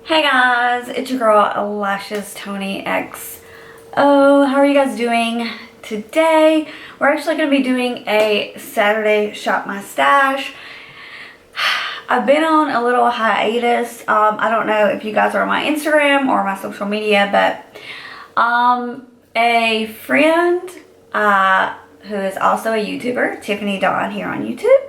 Hey guys, it's your girl Lashes Tony X. Oh, how are you guys doing? Today we're actually going to be doing a Saturday Shop My Stash. I've been on a little hiatus. I don't know if you guys are on my Instagram or my social media, but a friend who is also a YouTuber, Tiffany Dawn, here on YouTube.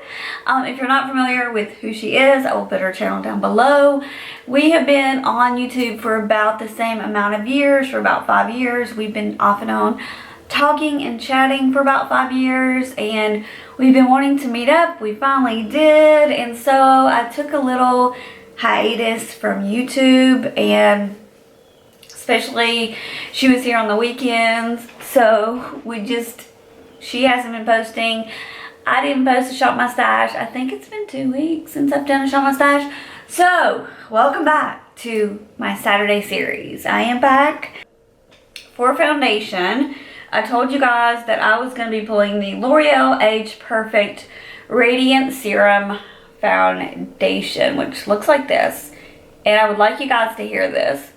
If you're not familiar with who she is, I will put her channel down below. We have been on YouTube for about the same amount of years, for about 5 years. We've been off and on talking and chatting for about 5 years, and we've been wanting to meet up. We finally did, and so I took a little hiatus from YouTube, and especially she was here on the weekends, so she hasn't been posting. I didn't post a Shop My Stash. I think it's been 2 weeks since I've done a Shop My Stash. So, welcome back to my Saturday series. I am back for foundation. I told you guys that I was going to be pulling the L'Oreal Age Perfect Radiant Serum Foundation, which looks like this. And I would like you guys to hear this.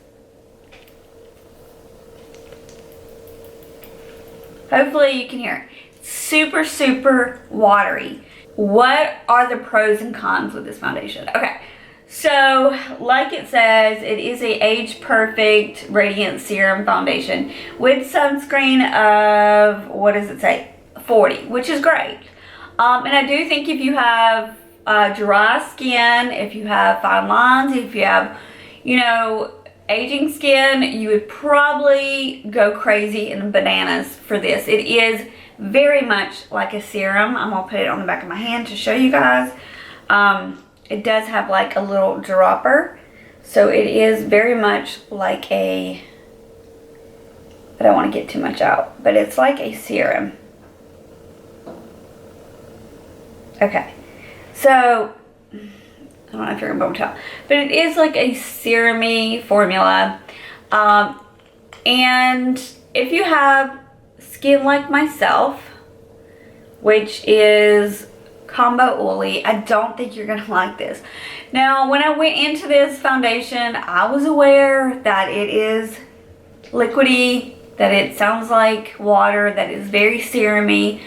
Hopefully you can hear it. Super, super watery. What are the pros and cons with this foundation? Okay, so like it says, it is a Age Perfect Radiant Serum Foundation with sunscreen of, what does it say? 40, which is great. And I do think if you have dry skin, if you have fine lines, if you have, aging skin, you would probably go crazy and bananas for this. It is very much like a serum. I'm gonna put it on the back of my hand to show you guys. It does have like a little dropper, so it is very much like I don't want to get too much out, but it's like a serum. Okay, so I don't know if you're gonna be able to tell, but it is like a serum-y formula. And if you have skin like myself, which is combo oily, I don't think you're gonna like this. Now, when I went into this foundation, I was aware that it is liquidy, that it sounds like water, that is very serum-y.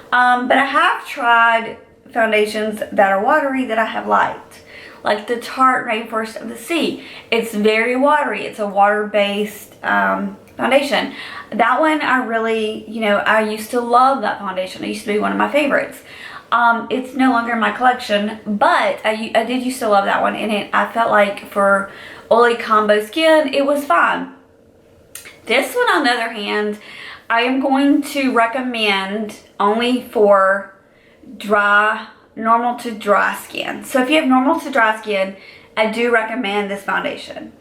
But I have tried foundations that are watery that I have liked. Like the Tarte Rainforest of the Sea. It's very watery. It's a water-based foundation. That one I really, I used to love that foundation. It used to be one of my favorites. It's no longer in my collection, but I did used to love that one. And I felt like for oily combo skin, it was fine. This one, on the other hand, I am going to recommend only for normal to dry skin. So if you have normal to dry skin, I do recommend this foundation.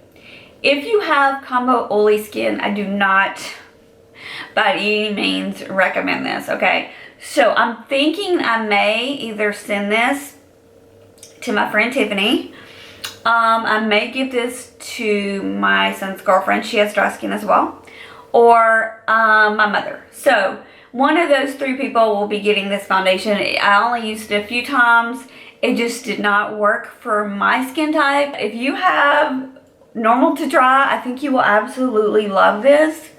If you have combo oily skin, I do not by any means recommend this, okay? So I'm thinking I may either send this to my friend Tiffany. I may give this to my son's girlfriend. She has dry skin as well. Or my mother. So one of those 3 people will be getting this foundation. I only used it a few times. It just did not work for my skin type. If you have normal to dry, I think you will absolutely love this.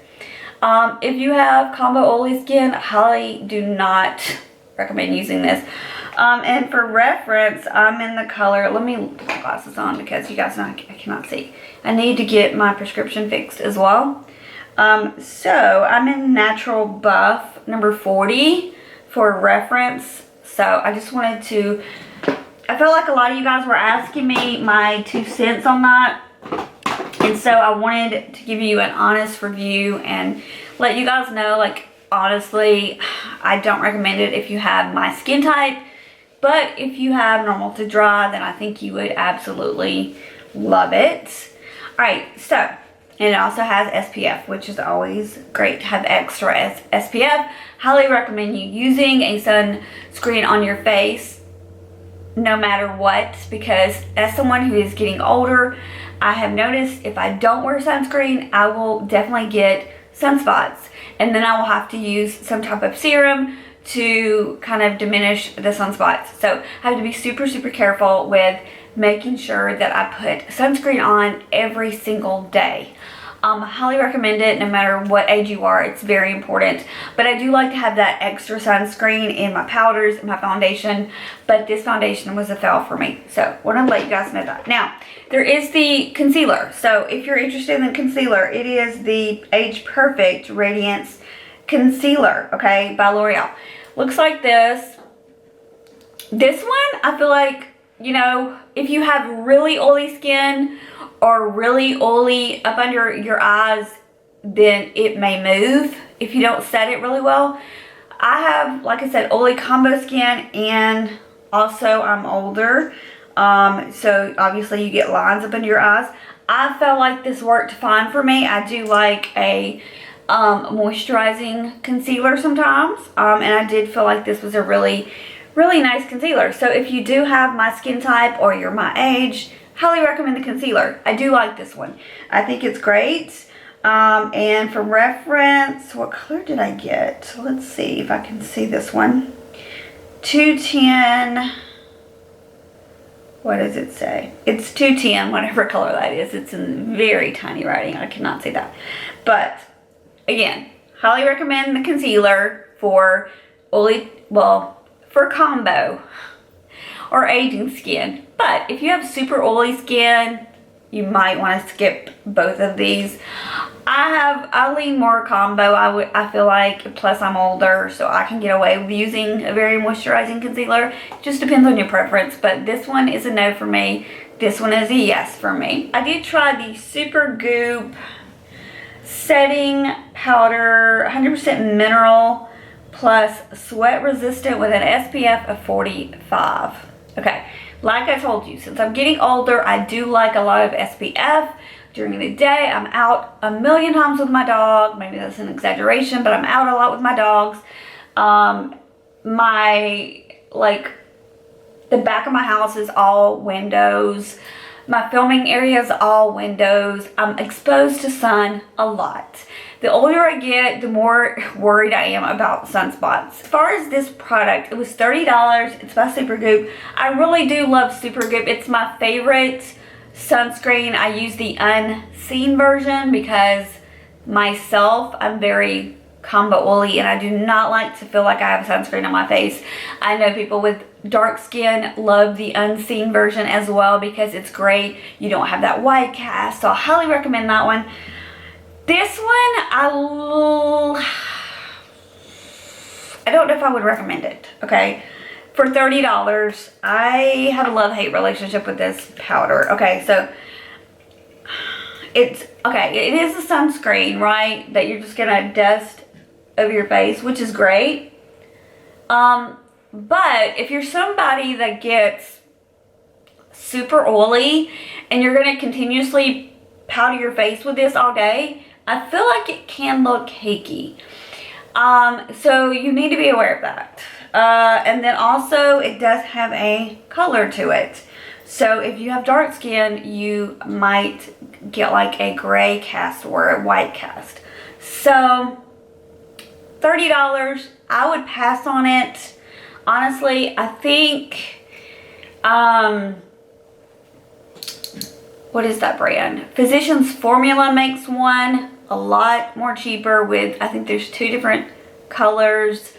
If you have combo oily skin, I highly do not recommend using this. And for reference, I'm in the color, let me put my glasses on because you guys know I cannot see. I need to get my prescription fixed as well. So I'm in Natural Buff number 40 for reference. So I just wanted to, I felt like a lot of you guys were asking me my 2 cents on that. And so I wanted to give you an honest review and let you guys know, like, honestly, I don't recommend it if you have my skin type. But if you have normal to dry, then I think you would absolutely love it. Alright, so, and it also has SPF, which is always great to have extra SPF. Highly recommend you using a sunscreen on your face no matter what, because as someone who is getting older, I have noticed if I don't wear sunscreen, I will definitely get sunspots, and then I will have to use some type of serum to kind of diminish the sunspots. So I have to be super, super careful with making sure that I put sunscreen on every single day. I highly recommend it no matter what age you are. It's very important. But I do like to have that extra sunscreen in my powders and my foundation. But this foundation was a fail for me. So I want to let you guys know that. Now, there is the concealer. So if you're interested in the concealer, it is the Age Perfect Radiance Concealer, okay, by L'Oreal. Looks like this. This one, I feel like, you know, if you have really oily skin or really oily up under your eyes, then it may move if you don't set it really well. I have, like I said, oily combo skin, and also I'm older, so obviously you get lines up under your eyes. I felt like this worked fine for me. I do like a moisturizing concealer sometimes, and I did feel like this was a really nice concealer. So if you do have my skin type or you're my age, highly recommend the concealer. I do like this one. I think it's great. And for reference, what color did I get? Let's see if I can see this one. 210. What does it say? It's 210, whatever color that is. It's in very tiny writing. I cannot see that. But again, highly recommend the concealer for oily, well, for combo or aging skin. But if you have super oily skin, you might want to skip both of these. I lean more combo, I feel like, plus I'm older, so I can get away with using a very moisturizing concealer. Just depends on your preference, but this one is a no for me. This one is a yes for me. I did try the Supergoop setting powder, 100% mineral plus sweat resistant with an SPF of 45. Okay, like I told you, since I'm getting older, I do like a lot of SPF. During the day, I'm out a million times with my dog. Maybe that's an exaggeration, but I'm out a lot with my dogs. The back of my house is all windows. My filming area is all windows. I'm exposed to sun a lot. The older I get, the more worried I am about sunspots. As far as this product, it was $30. It's by Supergoop. I really do love Supergoop. It's my favorite sunscreen. I use the unseen version because myself, I'm very combo oily and I do not like to feel like I have sunscreen on my face. I know people with dark skin love the unseen version as well because it's great. You don't have that white cast, so I highly recommend that one. This one, I don't know if I would recommend it, okay? For $30, I have a love-hate relationship with this powder. Okay, so it is a sunscreen, right? That you're just gonna dust over your face, which is great. But if you're somebody that gets super oily and you're gonna continuously powder your face with this all day, I feel like it can look cakey. So you need to be aware of that. And then also it does have a color to it. So if you have dark skin, you might get like a gray cast or a white cast. So $30, I would pass on it. Honestly, I think, what is that brand? Physicians Formula makes one a lot more cheaper with, I think there's 2 different colors.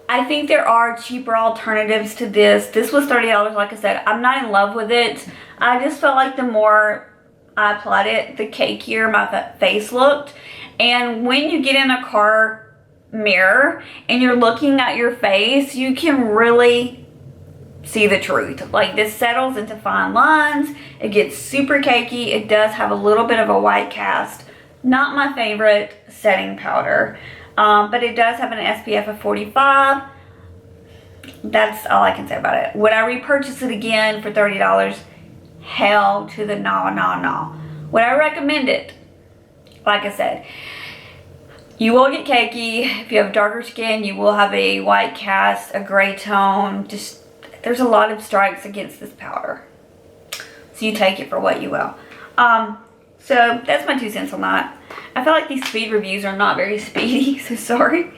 I think there are cheaper alternatives to this. This was $30, like I said. I'm not in love with it. I just felt like the more I applied it, the cakier my face looked. And when you get in a car mirror and you're looking at your face, you can really see the truth. Like, this settles into fine lines. It gets super cakey. It does have a little bit of a white cast. Not my favorite setting powder. But it does have an SPF of 45. That's all I can say about it. Would I repurchase it again for $30? Hell to the no. Would I recommend it? Like I said, you will get cakey. If you have darker skin, you will have a white cast, a gray tone. Just, there's a lot of strikes against this powder. So you take it for what you will. So that's my 2 cents on that. I feel like these speed reviews are not very speedy, so sorry.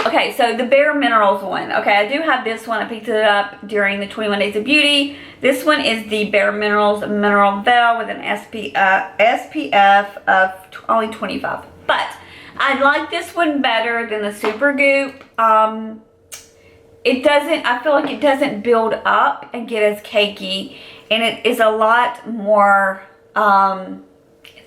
Okay, so the Bare Minerals one. Okay, I do have this one. I picked it up during the 21 Days of Beauty. This one is the Bare Minerals Mineral Veil with an SPF of only 25. But I like this one better than the Supergoop. It doesn't, I feel like it doesn't build up and get as cakey. And it is a lot more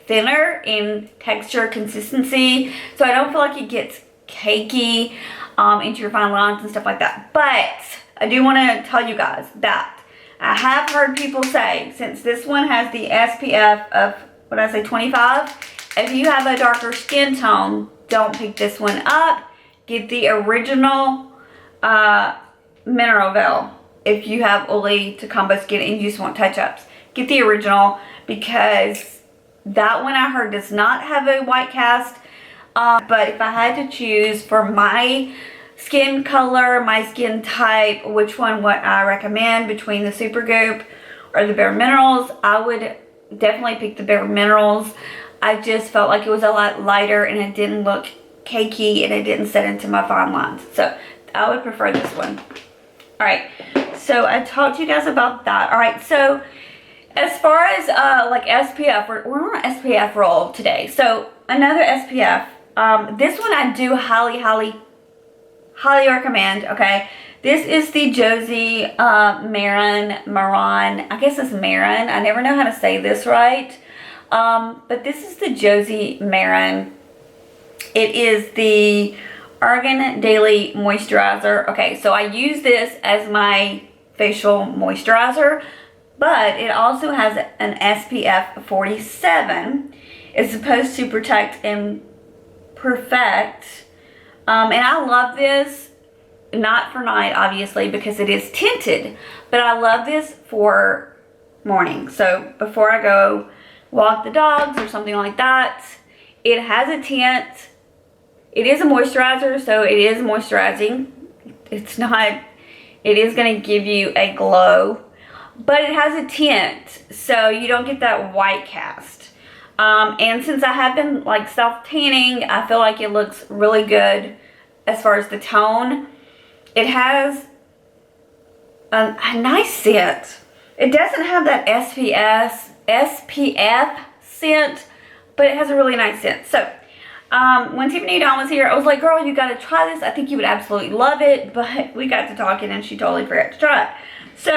thinner in texture, consistency. So I don't feel like it gets cakey into your fine lines and stuff like that. But I do want to tell you guys that I have heard people say, since this one has the SPF of, what did I say, 25? If you have a darker skin tone, don't pick this one up. Get the original Mineral Veil. If you have oily to combo skin and you just want touch-ups, get the original, because that one I heard does not have a white cast. But if I had to choose for my skin color, my skin type, which one would I recommend between the Supergoop or the Bare Minerals, I would definitely pick the Bare Minerals. I just felt like it was a lot lighter and it didn't look cakey and it didn't set into my fine lines. So I would prefer this one. Alright, so I talked to you guys about that. Alright, so as far as like SPF, we're on an SPF roll today. So another SPF. This one I do highly recommend. Okay, this is the Josie Maran. I guess it's Maran. I never know how to say this right. But this is the Josie Maran. It is the Argan Daily Moisturizer. Okay, so I use this as my facial moisturizer, but it also has an SPF 47. It's supposed to protect and perfect. And I love this, not for night, obviously, because it is tinted, but I love this for morning. So before I go walk the dogs or something like that, it has a tint. It is a moisturizer, so it is moisturizing. It's not, it is going to give you a glow, but it has a tint, so you don't get that white cast. And since I have been like self-tanning, I feel like it looks really good as far as the tone. It has a nice scent. It doesn't have that SPF scent, but it has a really nice scent. So when Tiffany Dawn was here, I was like, girl, you gotta try this. I think you would absolutely love it. But we got to talking and she totally forgot to try it. So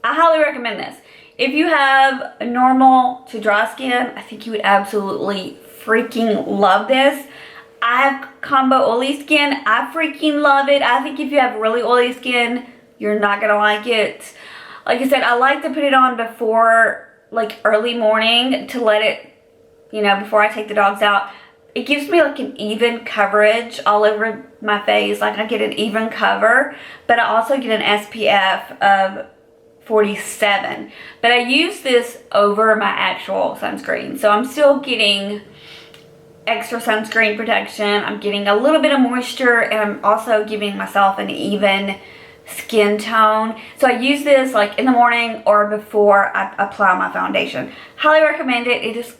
I highly recommend this. If you have a normal to dry skin, I think you would absolutely freaking love this. I have combo oily skin. I freaking love it. I think if you have really oily skin, you're not gonna like it. Like I said, I like to put it on before, like early morning, to let it, you know, before I take the dogs out. It gives me like an even coverage all over my face. Like I get an even cover, but I also get an SPF of 47. But I use this over my actual sunscreen. So I'm still getting extra sunscreen protection. I'm getting a little bit of moisture, and I'm also giving myself an even skin tone. So I use this like in the morning or before I apply my foundation. Highly recommend it. It is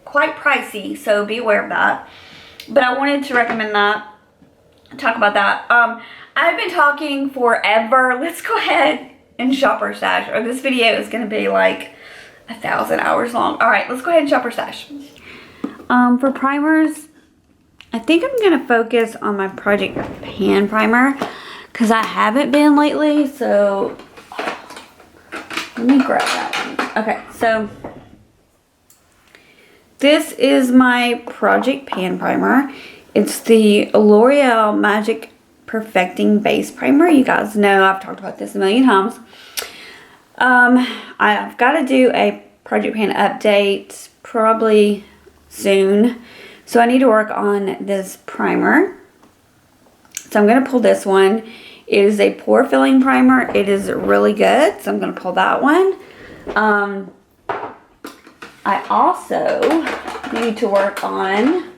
quite pricey, so be aware of that. But I wanted to recommend that, talk about that. I've been talking forever. Let's go ahead and shop our stash, or this video is going to be like 1,000 hours long. All right, let's go ahead and shop our stash. For primers, I think I'm going to focus on my Project Pan primer because I haven't been lately. So let me grab that one. Okay, so this is my Project Pan primer. It's the L'Oreal Magic Perfecting Base Primer. You guys know I've talked about this a million times. I've got to do a Project Pan update probably soon. So I need to work on this primer. So I'm going to pull this one. It is a pore filling primer. It is really good. So I'm going to pull that one. I also need to work on,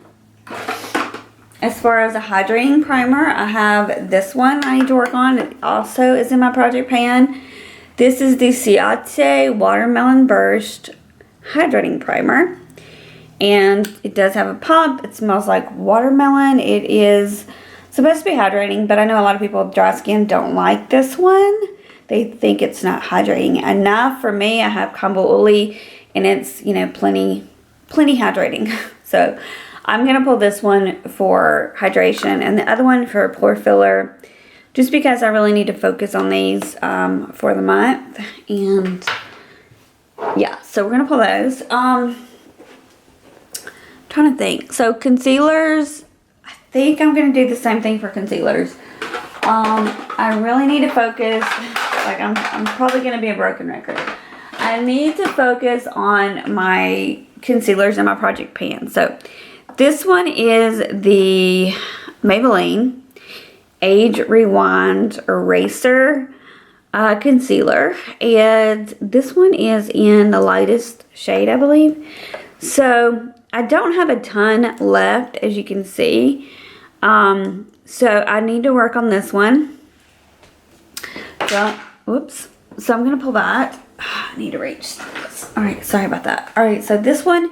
as far as a hydrating primer, I have this one I need to work on. It also is in my Project Pan. This is the Ciate Watermelon Burst Hydrating Primer. And it does have a pump. It smells like watermelon. It is supposed to be hydrating, but I know a lot of people with dry skin don't like this one. They think it's not hydrating enough. For me, I have Combo Uli, and it's, you know, plenty hydrating. So I'm going to pull this one for hydration and the other one for pore filler, just because I really need to focus on these for the month. And yeah, so we're going to pull those. Trying to think. So concealers, I think I'm going to do the same thing for concealers. I really need to focus. Like, I'm probably going to be a broken record. I need to focus on my concealers and my project pan. So this one is the Maybelline Age Rewind Eraser concealer, and this one is in the lightest shade, I believe. So I don't have a ton left, as you can see. So I need to work on this one. So, whoops. So I'm going to pull that. I need to reach this. Alright, sorry about that. Alright, so this one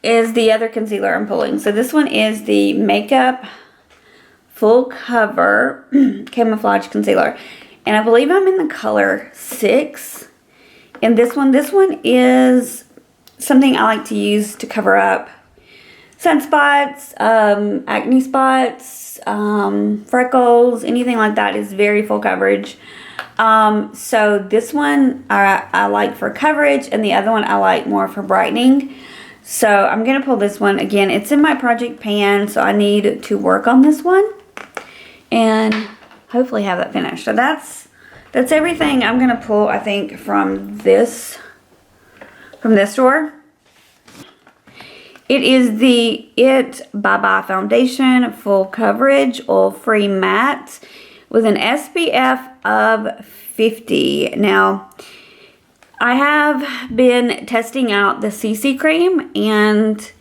is the other concealer I'm pulling. So this one is the Makeup Full Cover Camouflage Concealer. And I believe I'm in the color 6. And this one is something I like to use to cover up sunspots, acne spots, freckles, anything like that is very full coverage. So this one I like for coverage, and the other one I like more for brightening. So I'm going to pull this one. Again, it's in my project pan, so I need to work on this one and hopefully have that finished. So that's everything I'm going to pull, I think, from this drawer. It is the IT Bye Bye Foundation Full Coverage Oil-Free Matte with an SPF of 50. Now, I have been testing out the CC cream, and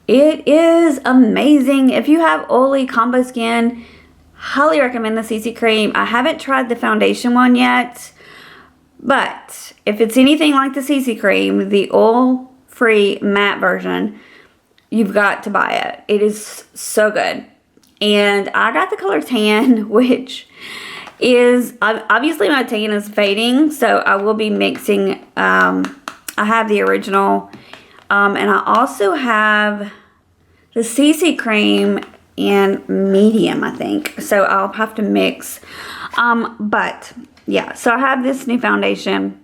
it is amazing. If you have oily combo skin, highly recommend the CC cream. I haven't tried the foundation one yet, but if it's anything like the CC cream, the oil-free matte version, you've got to buy it. It is so good. And I got the color tan, which is, obviously my tan is fading, so I will be mixing, I have the original, and I also have the CC cream in medium, I think. So I'll have to mix, but yeah, so I have this new foundation,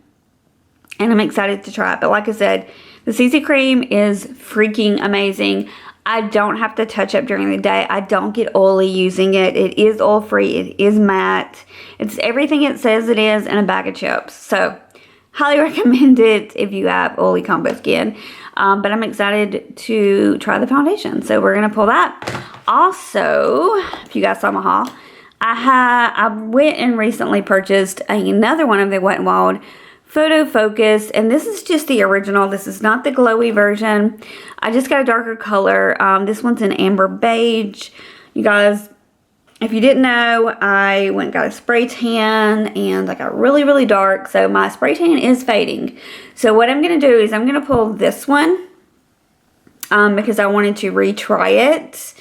and I'm excited to try it. But like I said, the CC cream is freaking amazing. I don't have to touch up during the day. I don't get oily using it. It is oil free. It is matte. It's everything it says it is in a bag of chips. So highly recommend it if you have oily combo skin. But I'm excited to try the foundation. So we're going to pull that. Also, if you guys saw my haul, I went and recently purchased another one of the Wet n Wild Photo Focus, and this is just the original. This is not the glowy version. I just got a darker color. This one's an amber beige. You guys, if you didn't know, I went and got a spray tan, and I got really, really dark, so my spray tan is fading. So what I'm going to do is I'm going to pull this one because I wanted to retry it,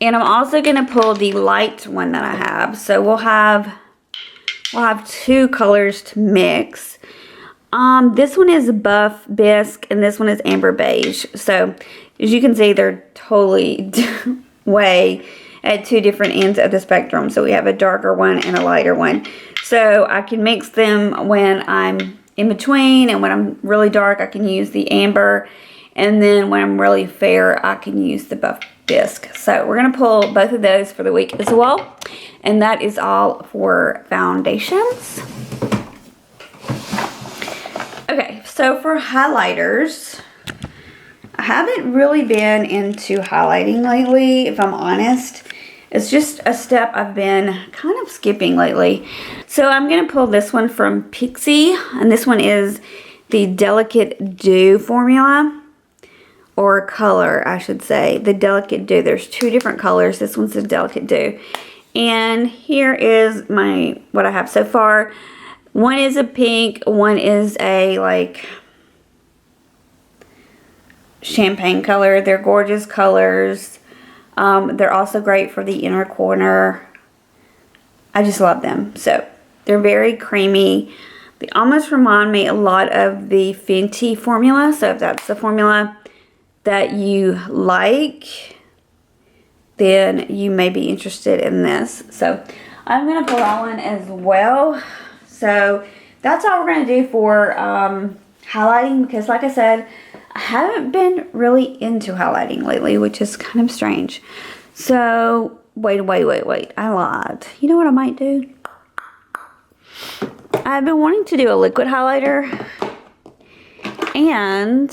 and I'm also going to pull the light one that I have. So we'll have two colors to mix. This one is buff bisque, and this one is amber beige. So as you can see, they're totally way at two different ends of the spectrum. So we have a darker one and a lighter one. So I can mix them when I'm in between, and when I'm really dark, I can use the amber. And then when I'm really fair, I can use the buff bisque. So we're going to pull both of those for the week as well. And that is all for foundations. Okay, so for highlighters, I haven't really been into highlighting lately, if I'm honest. It's just a step I've been kind of skipping lately. So I'm going to pull this one from Pixi, and this one is the Delicate Dew formula, or color, I should say. The Delicate Dew. There's two different colors. This one's the Delicate Dew. And here is what I have so far. One is a pink, one is a champagne color. They're gorgeous colors. They're also great for the inner corner. I just love them. So they're very creamy. They almost remind me a lot of the Fenty formula. So if that's the formula that you like, then you may be interested in this. So I'm going to pull that one as well. So that's all we're going to do for highlighting, because like I said, I haven't been really into highlighting lately, which is kind of strange. So wait, I lied. You know what I might do? I've been wanting to do a liquid highlighter, and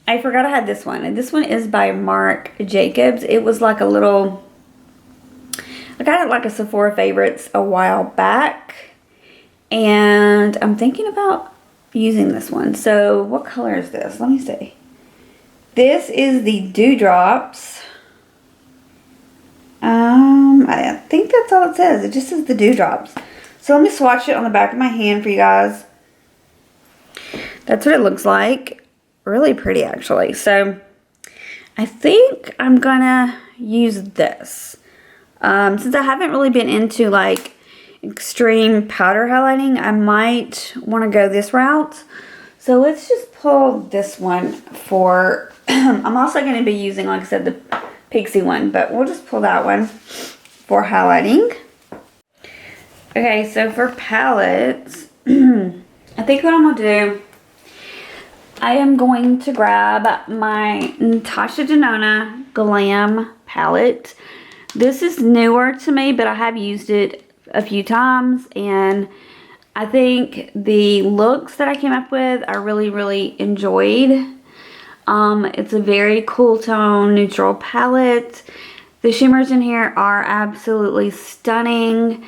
I forgot I had this one. And this one is by Marc Jacobs. It was like a little, I got it like a Sephora Favorites a while back, and I'm thinking about using this one. So what color is this? Let me see. This is the Dewdrops. I think that's all it says. It just says the Dewdrops. So let me swatch it on the back of my hand for you guys. That's what it looks like. Really pretty, actually. So I think I'm gonna use this. Since I haven't really been into like extreme powder highlighting, I might want to go this route. So let's just pull this one for, I'm also going to be using, like I said, the Pixie one, but we'll just pull that one for highlighting. Okay, so for palettes, I think what I'm going to do, I am going to grab my Natasha Denona Glam palette. This is newer to me, but I have used it a few times, and I think the looks that I came up with I really enjoyed. It's a very cool tone, neutral palette. The shimmers in here are absolutely stunning.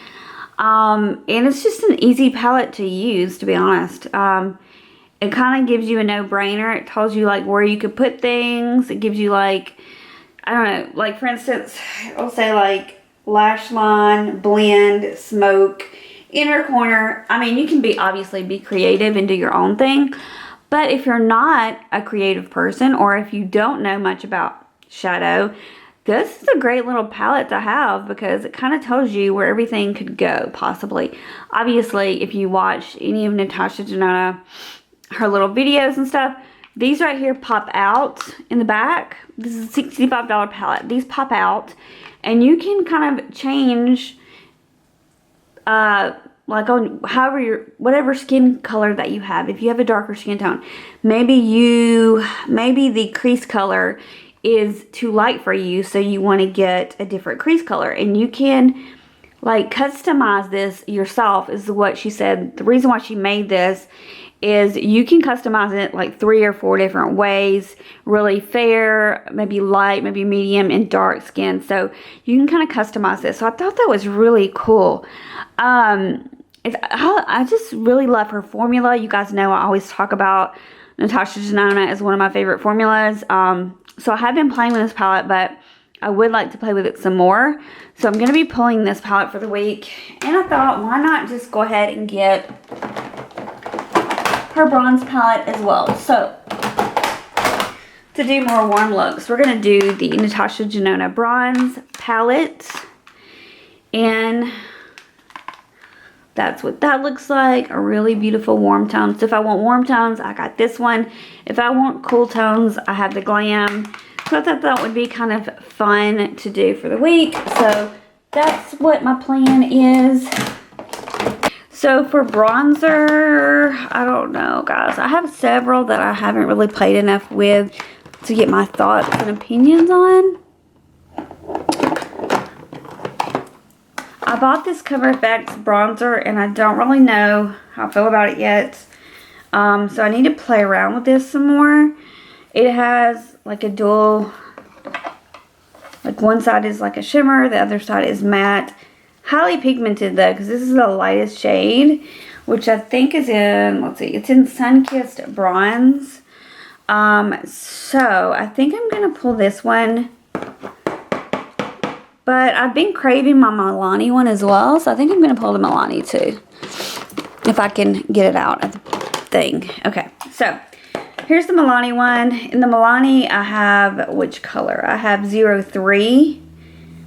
And it's just an easy palette to use, to be honest. It kind of gives you a no-brainer. It tells you like where you could put things. It gives you like, I don't know, like for instance, I'll say like lash line, blend, smoke, inner corner. I mean, you can obviously be creative and do your own thing. But if you're not a creative person, or if you don't know much about shadow, this is a great little palette to have, because it kind of tells you where everything could go, possibly. Obviously, if you watch any of Natasha Denona, her little videos and stuff, these right here pop out in the back. This is a $65 palette. These pop out, and you can kind of change, like on whatever skin color that you have. If you have a darker skin tone, maybe the crease color is too light for you, so you want to get a different crease color, and you can like customize this yourself, is what she said. The reason why she made this is you can customize it like 3 or 4 different ways. Really fair, maybe light, maybe medium, and dark skin. So you can kind of customize this. So I thought that was really cool. I just really love her formula. You guys know I always talk about Natasha Denona as one of my favorite formulas. So I have been playing with this palette, but I would like to play with it some more. So I'm going to be pulling this palette for the week. And I thought, why not just go ahead and get her bronze palette as well. So to do more warm looks, we're going to do the Natasha Denona bronze palette. And that's what that looks like. A really beautiful warm tone. So if I want warm tones, I got this one. If I want cool tones, I have the Glam. So I thought that would be kind of fun to do for the week. So that's what my plan is. So for bronzer, I don't know, guys. I have several that I haven't really played enough with to get my thoughts and opinions on. I bought this Cover FX bronzer, and I don't really know how I feel about it yet. So I need to play around with this some more. It has like a dual, like one side is like a shimmer, the other side is matte. Highly pigmented though, because this is the lightest shade, which I think is in, let's see, it's in Sunkissed Bronze. So I think I'm going to pull this one. But I've been craving my Milani one as well, so I think I'm going to pull the Milani too, if I can get it out of the thing. Okay, so Here's the Milani one. In the Milani, I have, which color? I have 03,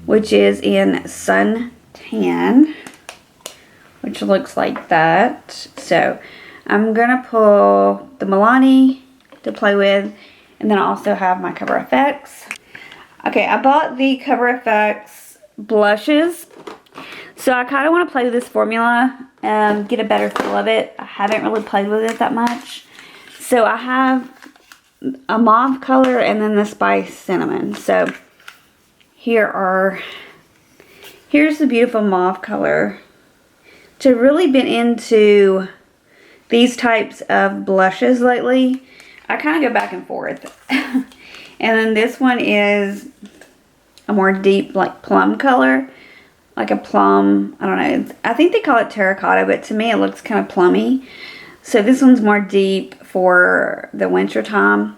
which is in Sun Tan, which looks like that. So I'm going to pull the Milani to play with, and then I also have my Cover FX. Okay, I bought the Cover FX blushes. So I kind of want to play with this formula and get a better feel of it. I haven't really played with it that much. So I have a mauve color and then the Spice Cinnamon. So here's the beautiful mauve color. So I've really been into these types of blushes lately. I kind of go back and forth. And then this one is a more deep, like plum color. Like a plum, I don't know. I think they call it terracotta, but to me it looks kind of plummy. So this one's more deep for the winter time.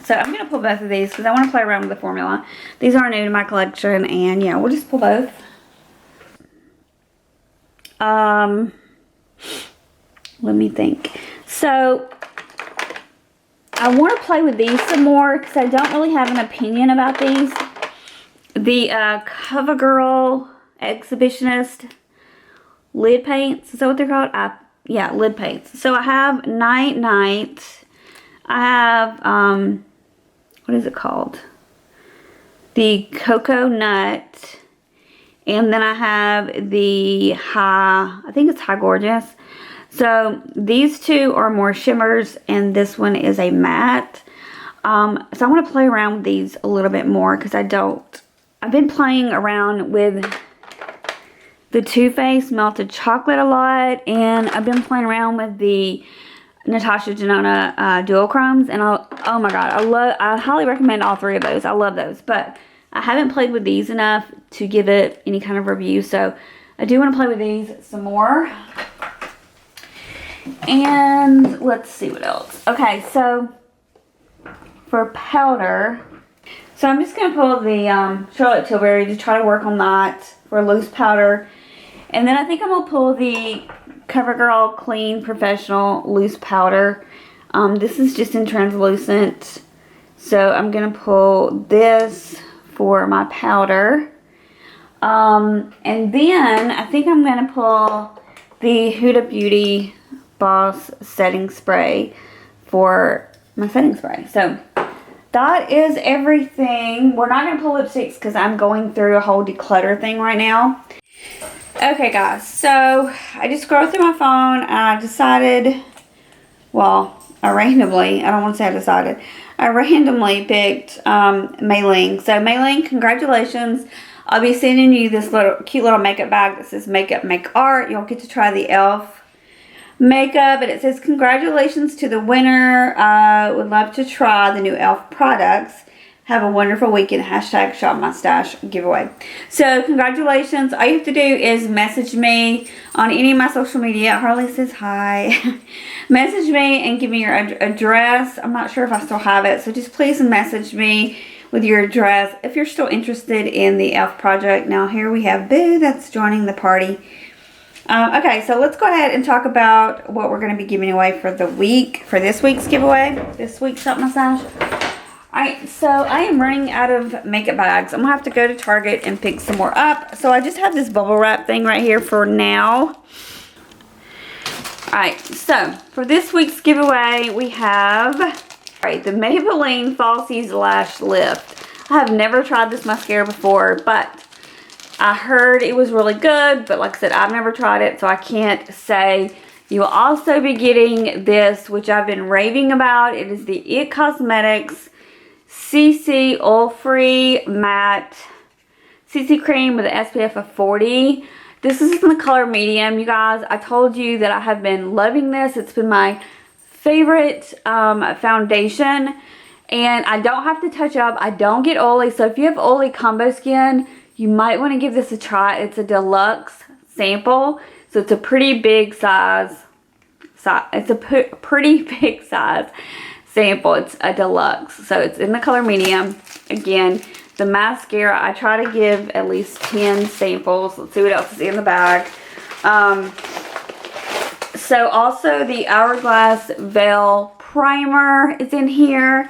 So I'm going to pull both of these because I want to play around with the formula. These are new to my collection, and yeah, we'll just pull both. Let me think. So I want to play with these some more because I don't really have an opinion about these. The CoverGirl Exhibitionist lid paints. Is that what they're called? Yeah, lid paints. So I have Night Night. I have, what is it called? The Cocoa Nut. And then I have the I think it's High Gorgeous. So these two are more shimmers, and this one is a matte. So I want to play around with these a little bit more because I've been playing around with the Too Faced Melted Chocolate a lot, and I've been playing around with the Natasha Denona Duochromes, and oh my god, I highly recommend all three of those. I love those, but I haven't played with these enough to give it any kind of review, so I do want to play with these some more. And let's see what else. Okay, so for powder, so I'm just going to pull the Charlotte Tilbury to try to work on that for loose powder. And then I think I'm going to pull the CoverGirl Clean Professional Loose Powder. This is just in translucent. So I'm going to pull this for my powder. And then I think I'm going to pull the Huda Beauty Boss Setting Spray for my setting spray. So that is everything. We're not going to pull lipsticks because I'm going through a whole declutter thing right now. Okay guys, so I just scrolled through my phone and I decided, well, I randomly picked Mei Ling. So Mei Ling, congratulations. I'll be sending you this cute little makeup bag that says Makeup Make Art. You'll get to try the e.l.f. makeup, and it says congratulations to the winner. Would love to try the new e.l.f. products. Have a wonderful weekend. Hashtag Shop My Stash giveaway. So congratulations. All you have to do is message me on any of my social media. Harley says hi. Message me and give me your address. I'm not sure if I still have it, so just please message me with your address if you're still interested in the e.l.f. project. Now here we have Boo that's joining the party. Okay, so let's go ahead and talk about what we're going to be giving away for the week, for this week's giveaway, this week's Shop My Stash. Alright, so I am running out of makeup bags. I'm going to have to go to Target and pick some more up. So I just have this bubble wrap thing right here for now. Alright, so for this week's giveaway, we have the Maybelline Falsies Lash Lift. I have never tried this mascara before, but I heard it was really good, but like I said, I've never tried it, so I can't say. You will also be getting this, which I've been raving about. It is the IT Cosmetics CC Oil-Free Matte CC Cream with an SPF of 40. This is in the color medium, you guys. I told you that I have been loving this. It's been my favorite foundation, and I don't have to touch up. I don't get oily, so if you have oily combo skin, you might want to give this a try. It's a deluxe sample, so it's a pretty big size. It's a pretty big size sample. It's a deluxe, so it's in the color medium. Again, the mascara, I try to give at least 10 samples. Let's see what else is in the bag. So also the Hourglass Veil primer is in here,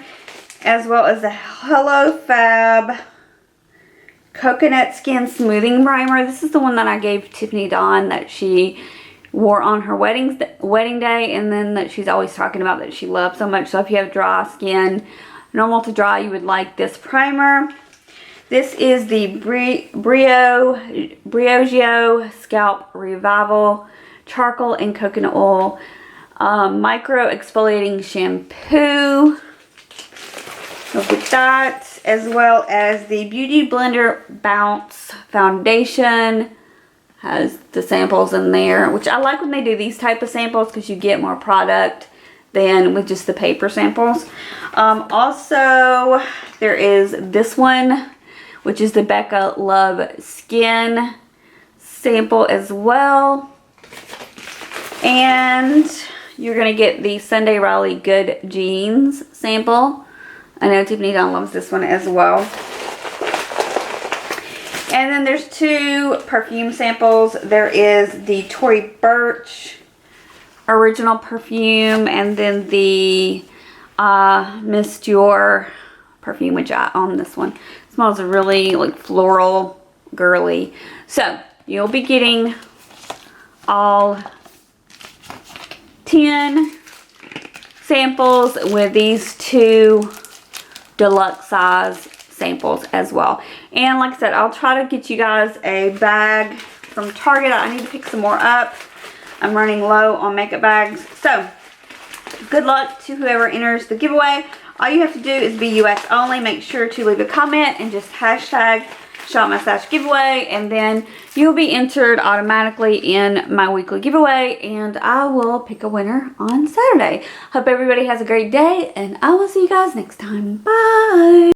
as well as the Hello Fab Coconut Skin Smoothing Primer. This is the one that I gave Tiffany Dawn that she wore on her wedding day, and then that she's always talking about that she loves so much. So if you have dry skin, normal to dry, you would like this primer. This is the Briogeo Scalp Revival Charcoal and Coconut Oil Micro Exfoliating Shampoo. Look at that, as well as the Beauty Blender Bounce Foundation. Has the samples in there, which I like when they do these type of samples because you get more product than with just the paper samples. Also, there is this one, which is the Becca Love Skin sample as well. And you're going to get the Sunday Riley Good Jeans sample. I know Tiffany Dawn loves this one as well. And then there's two perfume samples. There is the Tory Burch original perfume, and then the Miss Dior perfume, which I own this one. It smells really like floral, girly. So you'll be getting all 10 samples with these two deluxe size samples as well. And like I said, I'll try to get you guys a bag from Target. I need to pick some more up. I'm running low on makeup bags. So good luck to whoever enters the giveaway. All you have to do is be US only. Make sure to leave a comment and just hashtag ShopMyStash giveaway, and then you'll be entered automatically in my weekly giveaway, and I will pick a winner on Saturday. Hope everybody has a great day, and I will see you guys next time. Bye.